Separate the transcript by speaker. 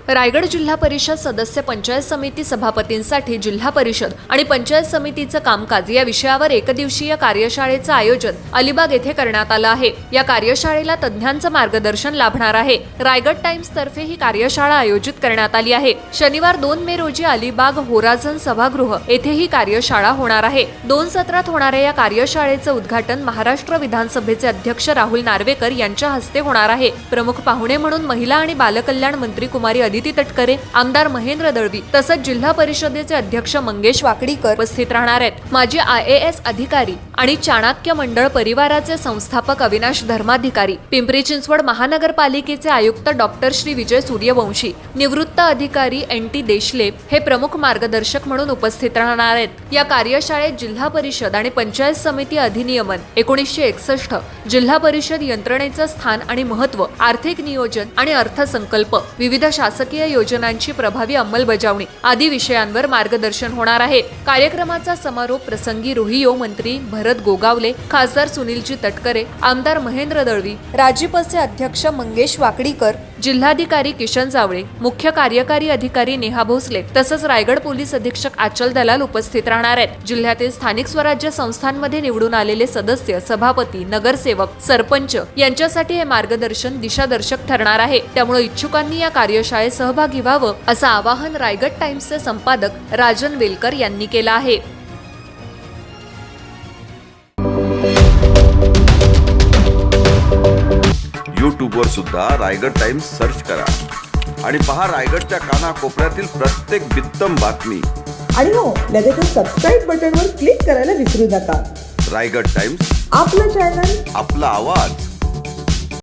Speaker 1: रायगड जिल्हा परिषद सदस्य पंचायत समिती सभापतींसाठी जिल्हा परिषद आणि पंचायत समितीचं कामकाज या विषयावर एकदिवसीय कार्यशाळेचं आयोजन अलिबाग येथे करण्यात आलं आहे। या कार्यशाळेला तज्ञांचं मार्गदर्शन लाभणार आहे। रायगड टाइम्स तर्फे ही कार्यशाळा आयोजित करण्यात आली आहे। शनिवार 2 मे रोजी अलिबाग होराझन सभागृह येथे ही कार्यशाळा होणार आहे। 2 सत्रात होणाऱ्या या कार्यशाळेचं उद्घाटन महाराष्ट्र विधानसभेचे अध्यक्ष राहुल नार्वेकर यांच्या हस्ते होणार आहे। प्रमुख पाहुणे म्हणून महिला आणि बालकल्याण मंत्री कुमारी अदिती तटकरे, आमदार महेंद्र दळवी तसंच जिल्हा परिषदेचे अध्यक्ष मंगेश वाकडीकर उपस्थित राहणार आहेत। माजी IAS अधिकारी आणि चाणक्य मंडळ परिवाराचे संस्थापक अविनाश धर्माधिकारी, पिंपरी चिंचवड महानगरपालिकेचे आयुक्त डॉक्टर श्री विजय सूर्यवंशी, निवृत्त अधिकारी NT देशले हे प्रमुख मार्गदर्शक म्हणून उपस्थित राहणार आहेत। या कार्यशाळेत जिल्हा परिषद आणि पंचायत समिती अधिनियमन 1961, जिल्हा परिषद यंत्रणेचं स्थान आणि महत्त्व, आर्थिक नियोजन आणि अर्थसंकल्प, विविध शासकीय योजनांची प्रभावी अंमलबजावणी आदी विषयांवर मार्गदर्शन होणार आहे। कार्यक्रमाचा समारोप प्रसंगी रोहियो मंत्री भरत गोगावले, खासदार सुनीलजी तटकरे, आमदार महेंद्र दळवी, राजीपचे अध्यक्ष मंगेश वाकडीकर, जिल्हाधिकारी किशन जावळे, मुख्य कार्यकारी अधिकारी नेहा भोसले तसंच रायगड पोलीस अधीक्षक आचल दलाल उपस्थित राहणार आहेत। जिल्ह्यातील स्थानिक स्वराज्य संस्थांमध्ये निवडून आलेले सदस्य, सभापती, नगरसेवक, सरपंच यांच्यासाठी हे मार्गदर्शन दिशादर्शक ठरणार आहे। त्यामुळे इच्छुकांनी या कार्यशाळेत सहभागी व्हावं असं आवाहन रायगड टाइम्सचे संपादक राजन वेलकर यांनी केलं आहे।
Speaker 2: यूट्यूबवर सुद्धा रायगड टाइम्स सर्च करा आणि पहा रायगडच्या कानाकोपऱ्यातील प्रत्येक बित्तम बातमी।
Speaker 3: आणि हो, लगेच सबस्क्राइब बटनवर क्लिक करायला विसरू नका।
Speaker 2: रायगड टाइम्स,
Speaker 3: आपलं चॅनल,
Speaker 2: आपला आवाज।